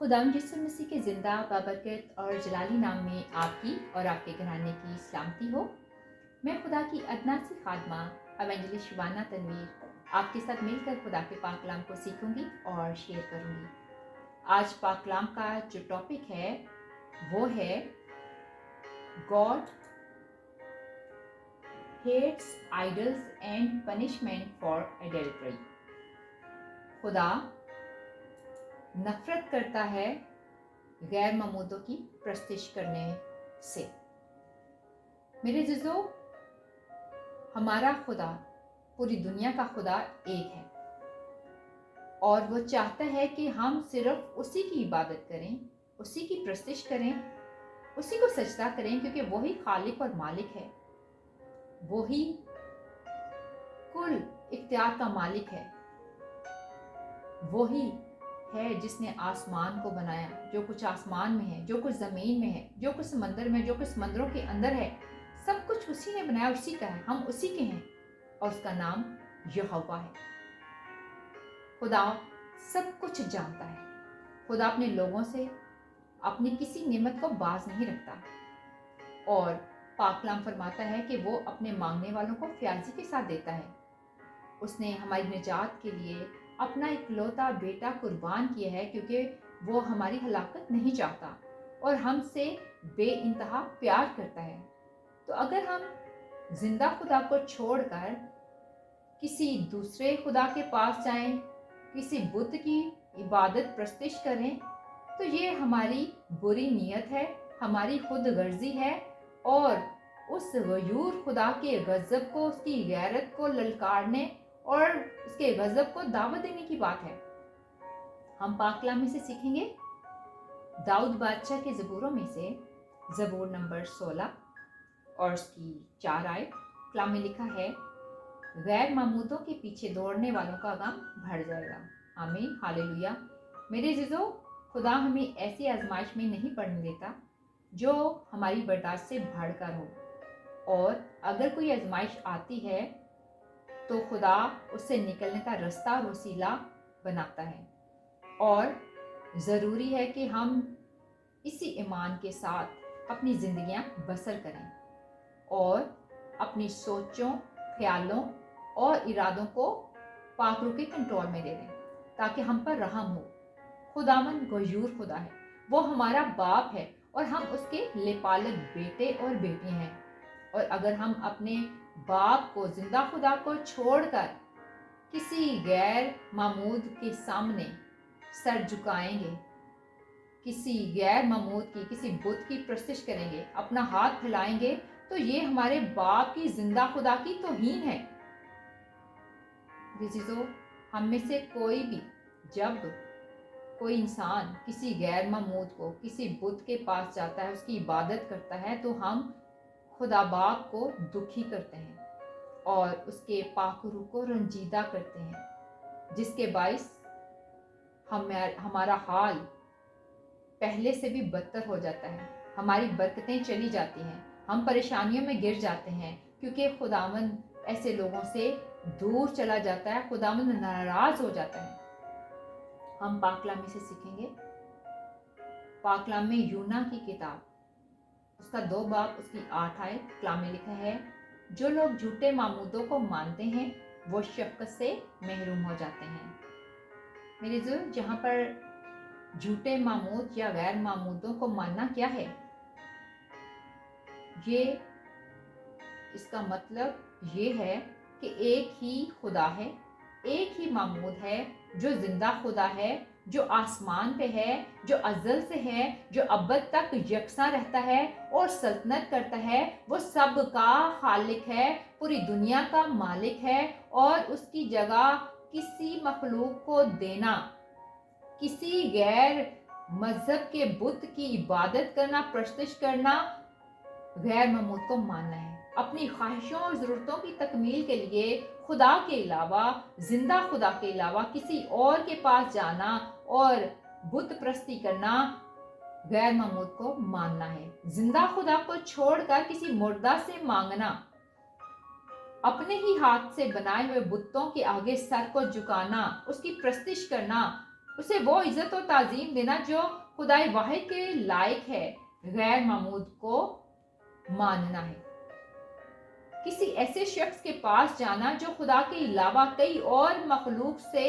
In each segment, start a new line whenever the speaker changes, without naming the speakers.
खुदावंद यीशु मसीह के ज़िंदा बाबरकत और जलाली नाम में आपकी और आपके घराने की सलामती हो। मैं खुदा की अदना सी खादमा एवेंजलिस्ट शिवाना तनवीर आपके साथ मिलकर खुदा के पाक कलाम को सीखूंगी और शेयर करूंगी। आज पाक कलाम का जो टॉपिक है वो है God hates idols and punishment for adultery. खुदा नफरत करता है गैर ममूदों की प्रस्तिश करने से। मेरे जिजो, हमारा खुदा पूरी दुनिया का खुदा एक है और वो चाहता है कि हम सिर्फ उसी की इबादत करें, उसी की प्रस्तिश करें, उसी को सजदा करें, क्योंकि वही खालिक और मालिक है, वही कुल इख्तियार का मालिक है, वही है जिसने आसमान को बनाया। जो कुछ आसमान में है, जो कुछ ज़मीन में है, जो कुछ समंदर में, जो कुछ समंदरों के अंदर है, सब कुछ उसी ने बनाया, उसी का है, हम उसी के हैं और उसका नाम यहोवा है। खुदा सब कुछ जानता है। खुदा अपने लोगों से अपनी किसी नेमत को बाज नहीं रखता और पाक कलाम फरमाता है कि वो अपने मांगने वालों को फ्याजी के साथ देता है। उसने हमारी निजात के लिए अपना इकलौता बेटा कुर्बान किया है, क्योंकि वो हमारी हलाकत नहीं चाहता और हमसे बेइंतहा प्यार करता है। तो अगर हम जिंदा खुदा को छोड़कर किसी दूसरे खुदा के पास जाएं, किसी बुत की इबादत प्रस्तिश करें, तो ये हमारी बुरी नीयत है, हमारी खुद गर्जी है और उस गयूर खुदा के गज़ब को, उसकी गैरत को ललकारने और उसके गज़ब को दावत देने की बात है। हम पाक कलाम में से सीखेंगे दाऊद बादशाह के ज़बूरों में से ज़बूर नंबर 16 और उसकी 4 आयत। कलाम में लिखा है, गैर मामूदों के पीछे दौड़ने वालों का गम बढ़ जाएगा। आमीन, हालेलुया। मेरे जिजो, खुदा हमें ऐसी आजमाइश में नहीं पड़ने देता जो हमारी बर्दाश्त से बढ़कर हो, और अगर कोई आजमाइश आती है तो खुदा उससे निकलने का रास्ता और वसीला बनाता है। और ज़रूरी है कि हम इसी ईमान के साथ अपनी ज़िंदगियां बसर करें और अपनी सोचों, ख्यालों और इरादों को पाक रूह के कंट्रोल में दे दें, ताकि हम पर रहम हो। खुदावन गयूर खुदा है, वो हमारा बाप है और हम उसके लेपालक बेटे और बेटियां हैं। और अगर हम अपने बाप को, जिंदा खुदा को छोड़कर किसी गैर मामूद के सामने सर झुकाएंगे, किसी गैर मामूद की, किसी बुत की प्रस्तिश करेंगे, अपना हाथ फैलाएंगे, तो ये हमारे बाप की, जिंदा खुदा की तौहीन है। अजीजों, हम में से कोई भी जब कोई इंसान किसी गैर मामूद को, किसी बुत के पास जाता है, उसकी इबादत करता है, तो हम खुदा बाप को दुखी करते हैं और उसके पाक रूह को रंजीदा करते हैं, जिसके बाइस हमारा हाल पहले से भी बदतर हो जाता है, हमारी बरकतें चली जाती हैं, हम परेशानियों में गिर जाते हैं, क्योंकि खुदावंद ऐसे लोगों से दूर चला जाता है, खुदावंद नाराज हो जाता है। हम पाक कलाम में से सीखेंगे पाक कलाम में यूना की किताब, उसका 2 बाब, उसकी 8 आयत। कलाम में लिखा है, जो लोग झूठे मामूदों को मानते हैं वो शफ़क़त से महरूम हो जाते हैं। मेरे जो, जहाँ पर झूठे मामूद या गैर मामूदों को मानना क्या है, ये इसका मतलब ये है कि एक ही खुदा है, एक ही मामूद है, जो जिंदा खुदा है, जो आसमान पे है, जो अज़ल से है, जो अब्बद तक यकसा रहता है और सल्तनत करता है। वो सब का खालिक है, पूरी दुनिया का मालिक है, और उसकी जगह किसी मखलूक को देना, किसी गैर मजहब के बुत की इबादत करना, प्रस्तिश करना, गैर मामूद को मानना है। अपनी ख्वाहिशों और ज़रूरतों की तकमील के लिए खुदा के अलावा, जिंदा खुदा के अलावा किसी और के पास जाना और बुत प्रस्ती करना, गैर मामूद को मानना है। जिंदा खुदा को छोड़कर किसी मुर्दा से मांगना, अपने ही हाथ से बनाए हुए बुतों के आगे सर को झुकाना, उसकी प्रस्तिश करना, उसे वो इज्जत और ताज़ीम देना जो खुदाए वाहिद के लायक है। गैर मामूद को मानना है। किसी ऐसे शख्स के पास जाना जो खुदा के अलावा कई और मखलूक से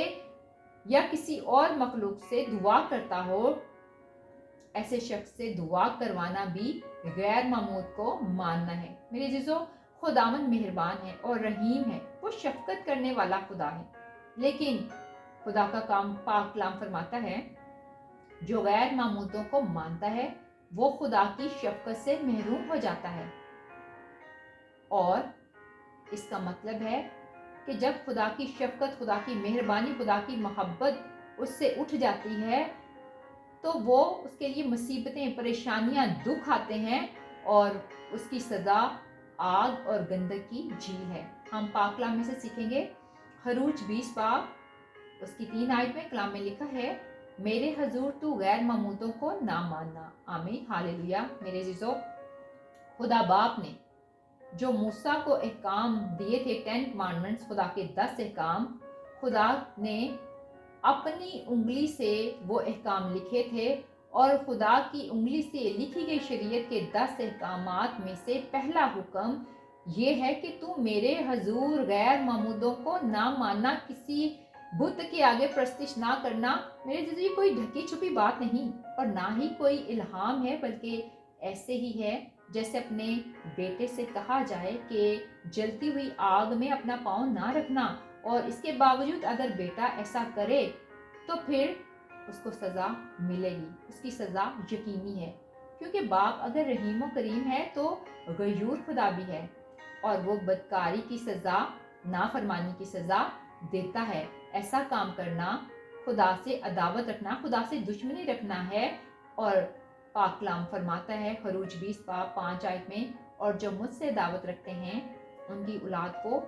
या किसी और मखलूक से दुआ करता हो, ऐसे शख्स से दुआ करवाना भी गैर मामूद को मानना है। मेरे अज़ीज़ों, खुदावंद मेहरबान है और रहीम है, वो शफकत करने वाला खुदा है। लेकिन खुदा का काम पाक कलाम फरमाता है, जो गैर मामूदों को मानता है वो खुदा की शफकत से महरूम हो जाता है। और इसका मतलब है कि जब खुदा की शफकत, खुदा की मेहरबानी, खुदा की मोहब्बत उससे उठ जाती है तो वो उसके लिए मुसीबतें, परेशानियां, दुख आते हैं और उसकी सज़ा आग और गंदक की झील है। हम पाक कलाम में से सीखेंगे खरूज 20 बाब उसकी 3 आयत में कलाम में लिखा है, मेरे हजूर तू गैर मामूदों को ना मानना। आमीन, हालेलुया। मेरे अज़ीज़ों, खुदा बाप ने जो मूसा को अहकाम दिए थे, 10 कमांडमेंट्स, खुदा के 10 अहकाम, खुदा ने अपनी उंगली से वो अहकाम लिखे थे और खुदा की उंगली से लिखी गई शरीयत के 10 अहकामात में से पहला हुक्म ये है कि तू मेरे हजूर गैर मामूदों को ना मानना, किसी बुत के आगे प्रस्तिश ना करना। मेरे जैसे ये कोई ढकी छुपी बात नहीं और ना ही कोई इल्हाम है, बल्कि ऐसे ही है जैसे अपने बेटे से कहा जाए कि जलती हुई आग में अपना पाँव ना रखना, और इसके बावजूद अगर बेटा ऐसा करे तो फिर उसको सज़ा मिलेगी, उसकी सज़ा यकीनी है। क्योंकि बाप अगर रहीम और करीम है तो गयूर खुदा भी है और वो बदकारी की सज़ा, नाफरमानी की सज़ा देता है। ऐसा काम करना खुदा से अदावत रखना, खुदा से दुश्मनी रखना है। और पाक कलाम फरमाता है खरूज 20 बाब 5 आयत में, और जो मुझसे अदावत रखते हैं उनकी औलाद को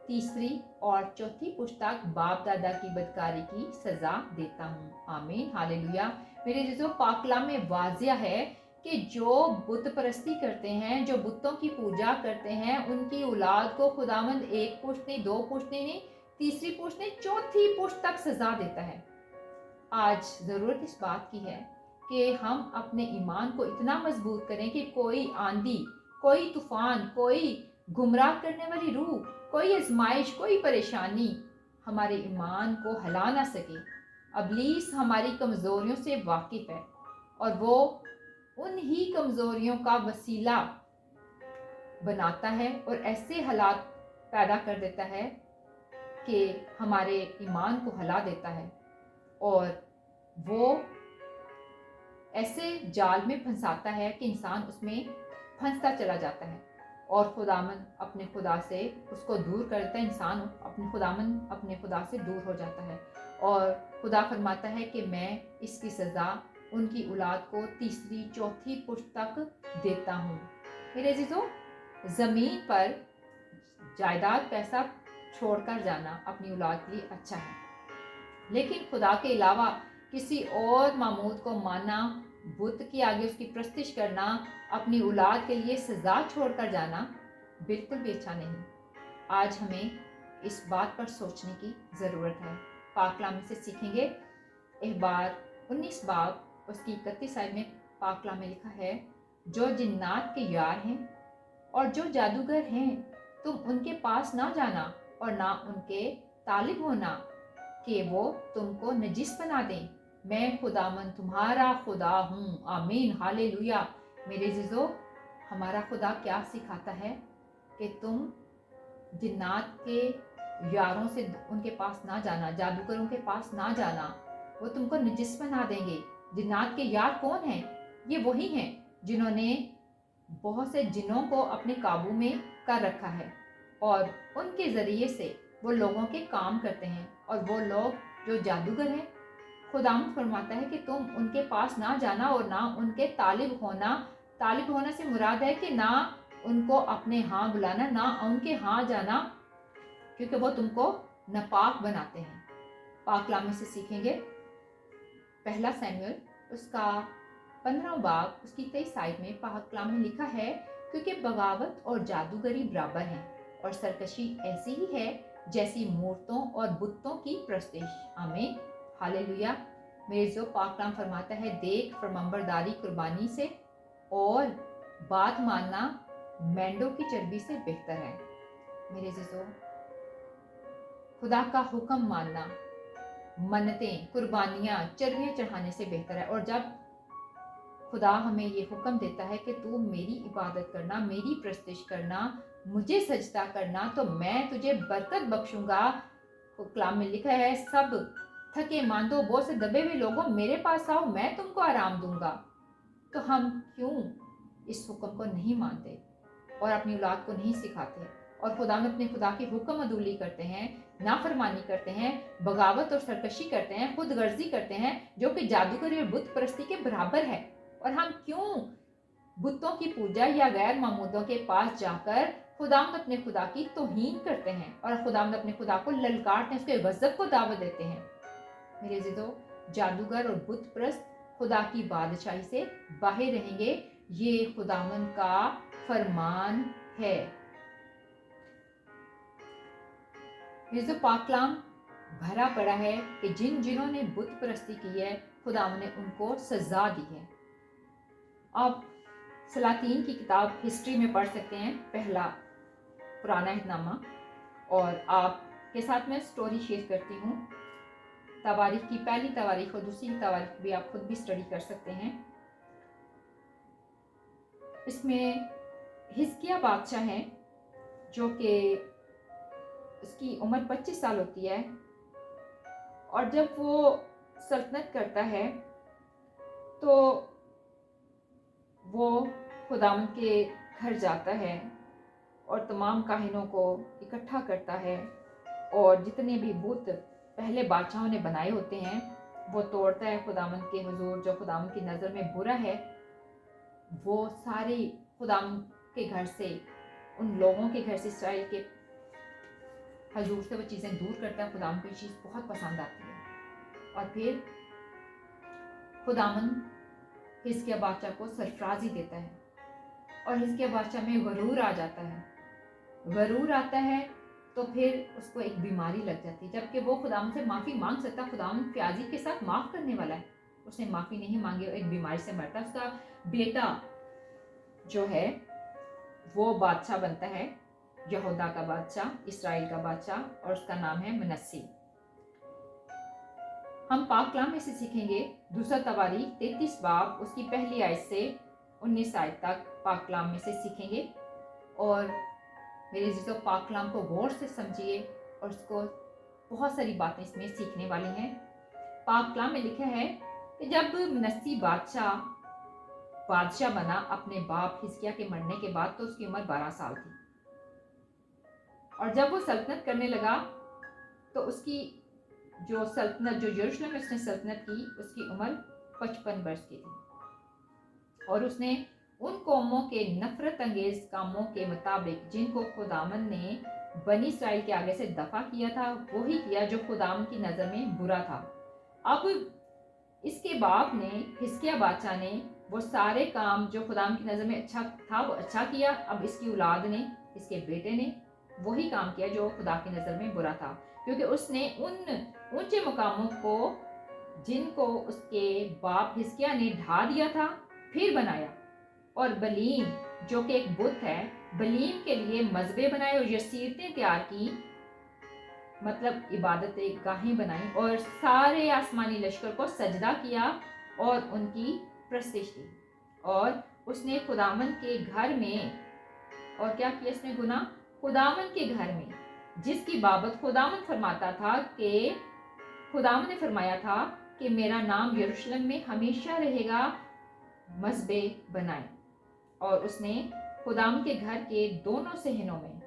तीसरी और चौथी पुश्तक बाप दादा की बदकारी की सजा देता हूँ। आमीन, हालेलुया। मेरे अज़ीज़ों, पाक कलाम में वाज़िया है कि जो बुत परस्ती करते हैं, जो बुतों की पूजा करते हैं, उनकी औलाद को खुदावंद एक पुश्त नहीं, दो पुश्त नहीं, तीसरी पुश्त नहीं, चौथी पुश्त तक सजा देता है। आज ज़रूरत इस बात की है कि हम अपने ईमान को इतना मजबूत करें कि कोई आंधी, कोई तूफान, कोई गुमराह करने वाली रूह, कोई आजमाइश, कोई परेशानी हमारे ईमान को हिला ना सके। अबलीस हमारी कमज़ोरियों से वाकिफ़ है और वो उन ही कमज़ोरियों का वसीला बनाता है और ऐसे हालात पैदा कर देता है कि हमारे ईमान को हिला देता है और वो ऐसे जाल में फंसाता है कि इंसान उसमें फंसता चला जाता है और खुदामन अपने खुदा से उसको दूर करता है। इंसान अपने खुदा से दूर हो जाता है और खुदा फरमाता है कि मैं इसकी सज़ा उनकी औलाद को तीसरी चौथी पुश्त तक देता हूँ। मेरे अज़ीज़ों, ज़मीन पर जायदाद, पैसा छोड़कर जाना अपनी औलाद के लिए अच्छा है, लेकिन खुदा के अलावा किसी और मामूद को मानना, बुत के आगे उसकी प्रस्तिश करना, अपनी औलाद के लिए सज़ा छोड़कर जाना बिल्कुल भी अच्छा नहीं। आज हमें इस बात पर सोचने की ज़रूरत है। पाक कलाम से सीखेंगे अहबार 19 बाब उसकी 31 आयत में पाक कलाम में लिखा है, जो जिन्नात के यार हैं और जो जादूगर हैं, तुम उनके पास ना जाना और ना उनके तालिब होना कि वो तुमको नजिस बना दें। मैं खुदामंद तुम्हारा खुदा हूँ। आमीन, हालेलुया। मेरे अज़ीज़ों, हमारा खुदा क्या सिखाता है कि तुम जिन्नात के यारों से उनके पास ना जाना, जादूगरों के पास ना जाना, वो तुमको नजिस बना देंगे। जिन्नात के यार कौन हैं? ये वही हैं जिन्होंने बहुत से जिनों को अपने काबू में कर रखा है और उनके ज़रिए से वो लोगों के काम करते हैं। और वो लोग जो जादूगर हैं, खुदावंद फरमाता है कि तुम उनके पास ना जाना और ना उनके तालिब होना। तालिब होना से मुराद है कि ना उनको अपने यहाँ बुलाना, ना उनके यहाँ जाना, क्योंकि वो तुमको नापाक बनाते हैं। पाक कलाम में से सीखेंगे पहला सैमुएल उसका 15 बाब उसकी 23 आयत में पाक कलाम में लिखा है, क्योंकि बगावत और जादूगरी बराबर हैं और सरकशी ऐसी ही है जैसी मूर्तों और बुतों की प्रस्तिश। आमीन, हालेलुया। मेरे जो पाक कलाम फरमाता है, देख फरमाबरदारी कुर्बानी से और बात मानना मेंढों की चर्बी से बेहतर है। मेरे अज़ीज़ों, खुदा का हुक्म मानना, मन्नतें, कुर्बानियाँ, चर्बियाँ चढ़ाने से बेहतर है। और जब खुदा हमें ये हुक्म देता है कि तू मेरी इबादत करना, मेरी प्रस्तिश करना, मुझे सजदा करना, तो मैं तुझे बरकत बख्शूंगा। कलाम में लिखा है, सब थके मांदो बोझ से दबे हुए लोगों, मेरे पास आओ, मैं तुमको आराम दूंगा। तो हम क्यों इस हुक्म को नहीं मानते और अपनी औलाद को नहीं सिखाते, और खुदा में अपने खुदा की हुक्म अदूली करते हैं, नाफरमानी करते हैं, बगावत और सरकशी करते हैं, खुद गर्जी करते हैं, जो कि जादूगरी और बुत परस्ती के बराबर है। और हम क्यों बुतों की पूजा या गैर मामूदों के पास जाकर खुदावंद अपने खुदा की तौहीन करते हैं और खुदावंद अपने खुदा को ललकारते हैं, उसके गज़ब को दावत देते हैं। मेरे ज़िदो, जादूगर और बुत परस्त खुदा की बादशाही से बाहर रहेंगे, ये खुदावंद का फरमान है। मेरे जो पाक कलाम भरा पड़ा है कि जिन्होंने बुत परस्ती की है, खुदावंद ने उनको सजा दी है। आप सलातीन की किताब हिस्ट्री में पढ़ सकते हैं, पहला पुराना अहदनामा, और आपके साथ मैं स्टोरी शेयर करती हूँ। तवारीख की पहली तवारीख और दूसरी तवारीख भी आप खुद भी स्टडी कर सकते हैं। इसमें हिजकिय्याह बादशाह है, जो कि उसकी उम्र 25 साल होती है, और जब वो सल्तनत करता है तो वो खुदावंद के घर जाता है और तमाम काहिनों को इकट्ठा करता है, और जितने भी बुत पहले बादशाहों ने बनाए होते हैं वो तोड़ता है खुदावंद के हुजूर। जो खुदावंद की नज़र में बुरा है, वो सारे खुदावंद के घर से, उन लोगों के घर से, इसराइल के हुजूर से वो चीज़ें दूर करता है। खुदावंद को ये चीज़ बहुत पसंद आती है। और फिर खुदावंद हिजकिय्याह बादशाह को सरफराजी देता है, और हिजकिय्याह बादशाह में गरूर आ जाता है। गरूर आता है तो फिर उसको एक बीमारी लग जाती है, जबकि वो खुदावंद से माफ़ी मांग सकता, खुदावंद प्याजी के साथ माफ़ करने वाला है, उसने माफ़ी नहीं मांगी, एक बीमारी से मरता। उसका बेटा जो है वो बादशाह बनता है, यहूदा का बादशाह, इसराइल का बादशाह, और उसका नाम है मनस्सी। हम पाक कलाम में से सीखेंगे दूसरा तवारीख 33 बाब उसकी पहली आयत से 19 आयत तक पाक कलाम में से सीखेंगे। और मेरे अज़ीज़ों, पाक कलाम को गौर से समझिए, और उसको बहुत सारी बातें इसमें सीखने वाली हैं। पाक कलाम में लिखा है कि जब मनस्सी बादशाह बना अपने बाप हिजकिय्याह के मरने के बाद, तो उसकी उम्र 12 साल थी, और जब वो सल्तनत करने लगा तो उसकी जो सल्तनत, जो यरूशलेम में उसने सल्तनत की, उसकी उम्र 55 वर्ष की थी, और उसने उन कौमों के नफरत अंगेज कामों के मुताबिक जिनको खुदावंद ने बनी इसराइल के आगे से दफा किया था, वही किया जो खुदावंद की नज़र में बुरा था। अब इसके बाप ने, हिजकिय्याह बादशाह ने, वो सारे काम जो खुदावंद की नज़र में अच्छा था वो अच्छा किया। अब इसकी औलाद ने, इसके बेटे ने वही काम किया जो खुदा की नज़र में बुरा था, क्योंकि उसने उन ऊंचे मुकामों को जिनको उसके बाप हिजकिय्याह ने ढा दिया था फिर बनाया, और बलीम जो कि एक बुत है, बलीम के लिए मजबे बनाए और यसीरतें तैयार की, मतलब इबादतें गाहें बनाई, और सारे आसमानी लश्कर को सजदा किया और उनकी प्रस्तिश की। और उसने खुदावंद के घर में, और क्या किया इसने गुनाह? खुदावंद के घर में जिसकी बाबत खुदावंद फरमाता था कि खुदावंद ने फरमाया था कि मेरा नाम यरूशलेम में हमेशा रहेगा, मजबे बनाए। और उसने खुदावंद के घर के दोनों सहनों में,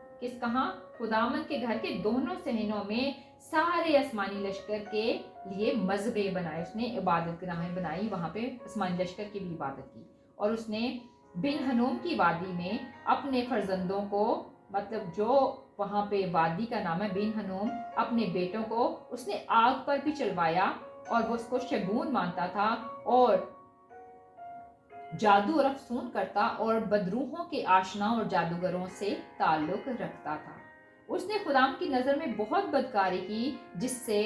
खुदावंद के घर के दोनों सहनों में सारे आसमानी लश्कर के लिए मजबे बनाए। उसने इबादत गाहें बनाई, वहां पे आसमानी लश्कर की भी इबादत की। और उसने बिन हनूम की वादी में अपने फर्जंदों को, मतलब जो वहां पे वादी का नाम है बिन हनूम, अपने बेटों को उसने आग पर भी चलवाया, और वो उसको शगुन मानता था, और जादू और अफसून करता, और बदरूहों के आशना और जादूगरों से ताल्लुक रखता था। उसने खुदाम की नज़र में बहुत बदकारी की, जिससे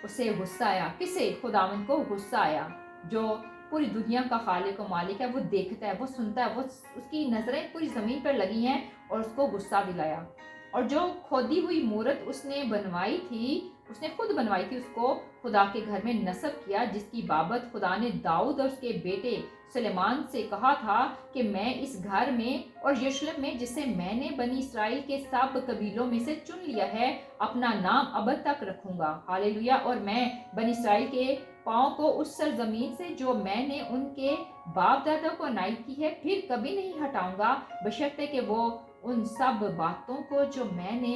उसे गुस्सा आया। किसे? खुदावंद को गुस्सा आया, जो पूरी दुनिया का खालिक और मालिक है। वो देखता है, वो सुनता है, वो उसकी नजरें पूरी जमीन पर लगी हैं और उसको गुस्सा दिलाया। और जो खोदी हुई मूरत उसने बनवाई थी, उसने खुद बनवाई थी, उसको खुदा के घर में नस्ब किया, जिसकी बाबत खुदा ने दाऊद और उसके बेटे सुलेमान से कहा था कि मैं इस घर में और यरूशलेम में, जिसे मैंने बनी इसराइल के सब कबीलों में से चुन लिया है, अपना नाम अब तक रखूंगा। हालेलुया। और मैं बनी इसराइल के पाँव को उस सरजमीन से जो मैंने उनके बाप दादा को अनायत की है फिर कभी नहीं हटाऊंगा, बशर्ते कि वो उन सब बातों को जो मैंने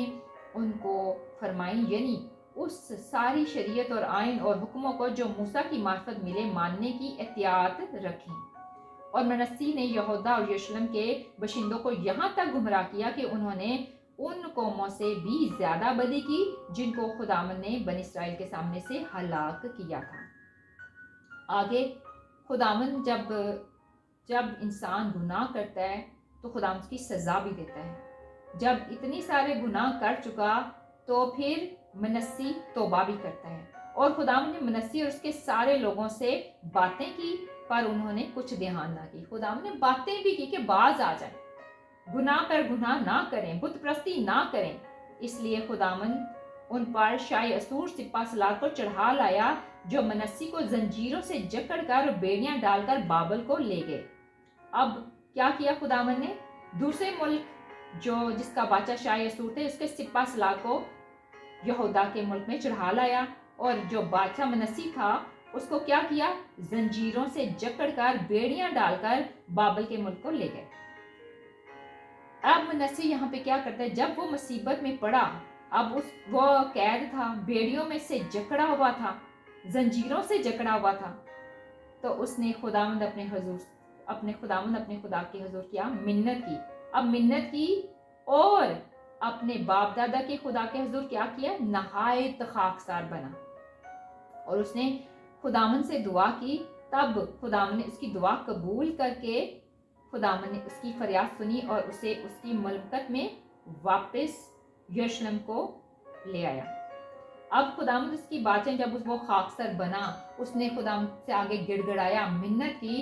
उनको फरमाई, यानी उस सारी शरीयत और आइन और हुक्मों को जो मूसा की मार्फत मिले, मानने की एहतियात रखें। और मनस्सी ने यहूदा और यरूशलेम के बशिंदों को यहाँ तक गुमराह किया कि उन्होंने उन कौमों से भी ज्यादा बदी की जिनको खुदावन ने बनी इसराइल के सामने से हलाक किया था। आगे खुदावन जब इंसान गुनाह करता है तो खुदा उसकी सजा भी देता है। जब इतनी सारे गुनाह कर चुका तो फिर मनस्सी तौबा भी करता है। और खुदावन ने मनस्सी और उसके सारे लोगों से बातें की, पर उन्होंने कुछ ध्यान ना की। खुदावन ने बातें भी की कि बाज आ जाए, गुनाह पर गुनाह ना करें, बुत प्रस्ती ना करें। इसलिए खुदावन उन पर शाही असूर सिपा सलार को चढ़ा लाया, जो मनस्सी को जंजीरों से जकड़ कर और बेड़ियां डालकर बाबल को ले गए। अब क्या किया खुदावन ने? दूसरे मुल्क जो जिसका बादशाह शाही असूर थे, उसके सिपा सलार को यहूदा के मुल्क में चढ़ा लाया, और जो बादशाह मनस्सी था उसको क्या किया? जंजीरों से जकड़ कर बेड़ियां डालकर बाबल के मुल्क को ले गए। अब मनस्सी यहाँ पे क्या करता है? जब वो मुसीबत में पड़ा, अब वो कैद था, बेड़ियों में से जकड़ा हुआ था, जंजीरों से जकड़ा हुआ था, तो उसने खुदावंद अपने खुदा के हुजूर क्या मिन्नत की। अब मिन्नत की और अपने बाप दादा के खुदा के हुजूर क्या किया? नहायत खाकसार बना और उसने खुदावन से दुआ की। तब खुदावन ने उसकी दुआ कबूल करके खुदावन ने उसकी फरियाद सुनी और उसे उसकी मुल्कत में वापस यरूशलेम को ले आया। अब खुदावंद उसकी बातें, जब वो खाकसर बना, उसने खुदावंद से आगे गिड़गिड़ाया, मिन्नत की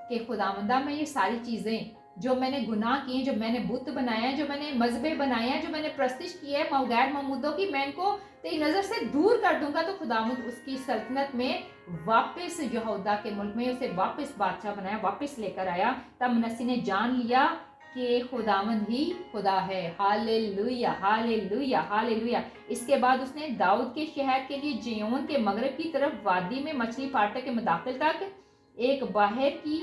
कि खुदावंदा, मैं ये सारी चीजें जो मैंने गुनाह किए, जो मैंने बुत बनाया, जो मैंने मजबे बनाए हैं, जो मैंने प्रस्तिश की है गैर ममूदों की, मैं इनको तेरी नजर से दूर कर दूंगा। तो खुदावंद उसकी सल्तनत में वापस यहूदा के मुल्क में उसे वापस बादशाह बनाया, वापस लेकर आया। तब मनस्सी ने जान लिया कि खुदावंद ही खुदा है। Hallelujah, hallelujah, hallelujah. इसके बाद उसने दाऊद के शहर के लिए जियोन के मगरब की तरफ वादी में मछली फाटक के मदाखिल तक एक बाहर की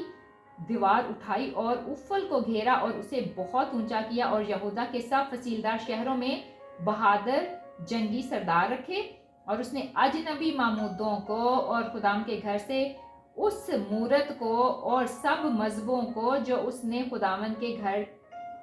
दीवार उठाई और उफल को घेरा और उसे बहुत ऊंचा किया, और यहूदा के सब फसीलदार शहरों में बहादुर जंगी सरदार रखे। और उसने अजनबी मामूदों को और खुदाम के घर से उस मूरत को और सब मजहबों को जो उसने खुदावन के घर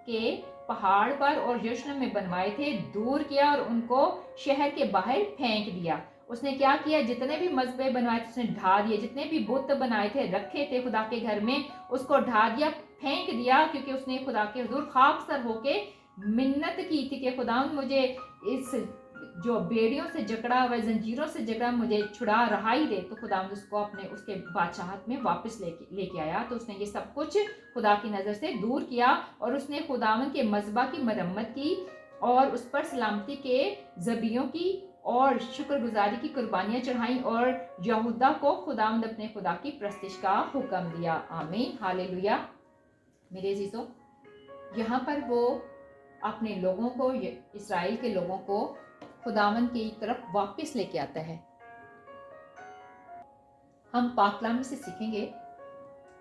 के पहाड़ पर और यरूशलेम में बनवाए थे दूर किया और उनको शहर के बाहर फेंक दिया। उसने क्या किया? जितने भी मजबे बनवाए थे उसने ढा दिए, जितने भी बुत बनाए थे रखे थे खुदा के घर में उसको ढा दिया, फेंक दिया, क्योंकि उसने खुदा के हुजूर खाकसर होके मिन्नत की थी कि खुदा मुझे इस जो बेड़ियों से जकड़ा हुआ, जंजीरों से जकड़ा, मुझे छुड़ा रहा ही दे। तो खुदा उसको अपने उसके बादशाहत में वापस लेके आया। तो उसने ये सब कुछ खुदा की नज़र से दूर किया और उसने खुदावन के मजबा की मरम्मत की और उस पर सलामती के जबियों की और शुक्रगुजारी की कुर्बानियां चढ़ाई और यहूदा को खुदावंद अपने खुदा की प्रस्तिश का हुक्म दिया। आमीन, हालेलुया। मेरे अजीजों, यहाँ पर वो अपने लोगों को, इस्राएल के लोगों को खुदावन की तरफ वापस लेके आता है। हम पाक कलाम से सीखेंगे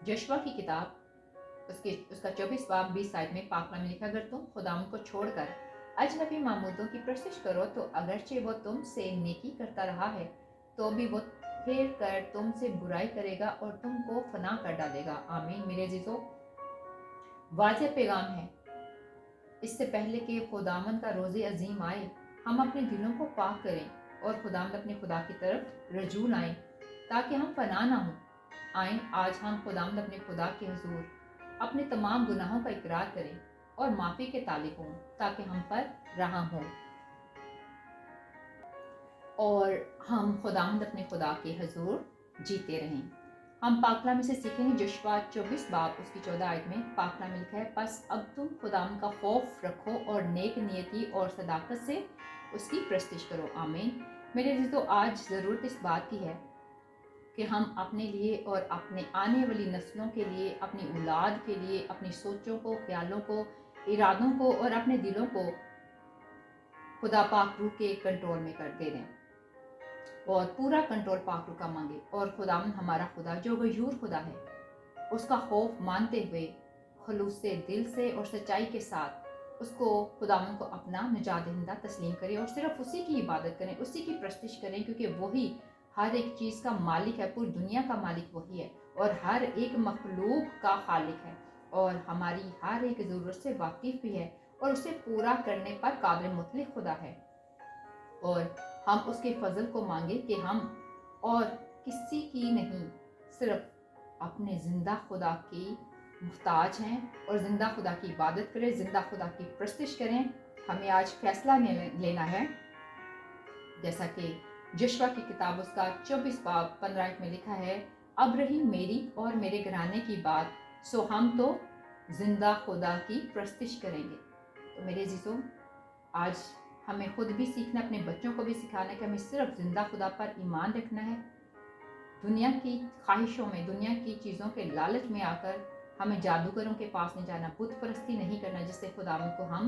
यशवा की किताब उसका 24 बाब 20 आयत में पाक कलाम में लिखा, अगर तुम खुदावन को छोड़कर अजनबी मामूदों की प्रस्तिश करो तो अगरचे वो तुमसे नेकी करता रहा है तो भी वो फिर कर तुमसे बुराई करेगा और तुमको फना कर डालेगा। आमीन। मेरे अजीजों, वाज़ेह पैगाम है, इससे पहले कि खुदावन का रोज़े अजीम आए हम अपने दिलों को पाक करें और खुदावन अपने खुदा की तरफ रजूल आए ताकि हम फना ना हो। आए आज हम खुदावन अपने खुदा के हुजूर अपने तमाम गुनाहों का इकरार करें और माफ़ी के तालिब हों ताकि हम पर रहम हो। اور ہم خداوند اپنے خدا کے حضور جیتے رہیں۔ ہم پاک کلام میں سے سیکھیں گے یشوع 24 باب اس کی 14 آیت میں پاک کلام میں لکھا ہے، پس اب تم خداوند کا خوف رکھو اور نیک نیتی اور صداقت سے اس کی پرستش کرو۔ آمین۔ میرے عزیزو، آج ضرورت اس بات کی ہے کہ ہم اپنے لیے اور اپنے آنے والی نسلوں کے لیے، اپنی اولاد کے لیے، اپنی سوچوں کو، خیالوں کو، ارادوں کو اور اپنے دلوں کو خدا پاک روح کے کنٹرول میں کر دے دیں اور پورا کنٹرول پاک روح کا مانگے، اور خداوند ہمارا خدا جو غیور خدا ہے اس کا خوف مانتے ہوئے خلوص سے، دل سے اور سچائی کے ساتھ اس کو، خداوند کو اپنا نجات دہندہ تسلیم کریں اور صرف اسی کی عبادت کریں، اسی کی پرستش کریں، کیونکہ وہی ہر ایک چیز کا مالک ہے، پوری دنیا کا مالک وہی ہے اور ہر ایک مخلوق کا خالق ہے اور ہماری ہر ایک ضرورت سے واقف بھی ہے اور اسے پورا کرنے پر قادر مطلق خدا ہے۔ اور ہم اس کے فضل کو مانگیں کہ ہم اور کسی کی نہیں، صرف اپنے زندہ خدا کی محتاج ہیں اور زندہ خدا کی عبادت کریں، زندہ خدا کی پرستش کریں۔ ہمیں آج فیصلہ لینا ہے، جیسا کہ یشوع کی کتاب اس کا 24 باب 15 میں لکھا ہے، اب رہی میری اور میرے گھرانے کی بات، سو ہم تو زندہ خدا کی پرستش کریں گے۔ تو میرے عزیزوں، آج ہمیں خود بھی سیکھنا، اپنے بچوں کو بھی سکھانا ہے کہ ہمیں صرف زندہ خدا پر ایمان رکھنا ہے، دنیا کی خواہشوں میں، دنیا کی چیزوں کے لالچ میں آ کر ہمیں جادوگروں کے پاس نہیں جانا، بت پرستی نہیں کرنا جس سے خداوند کو ہم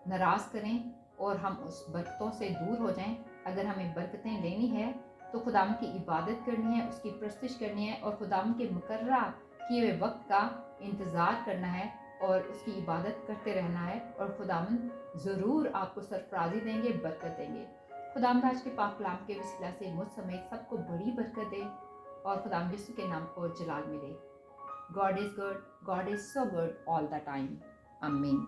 ناراض کریں اور ہم اس برکتوں سے دور ہو جائیں۔ اگر ہمیں برکتیں لینی ہے تو خداوند کی عبادت کرنی ہے، اس کی پرستش کرنی ہے اور خداوند کے مقررہ کیے ہوئے وقت کا انتظار کرنا ہے اور اس کی عبادت کرتے رہنا ہے، اور خداوند ضرور آپ کو سرفرازی دیں گے، برکت دیں گے۔ خداوند آج کے پاک کلام کے وسیلہ سے مجھ سمیت سب کو بڑی برکت دے اور خداوند یسوع کے نام کو جلال ملے۔ God is good, God is so good all the time. آمین۔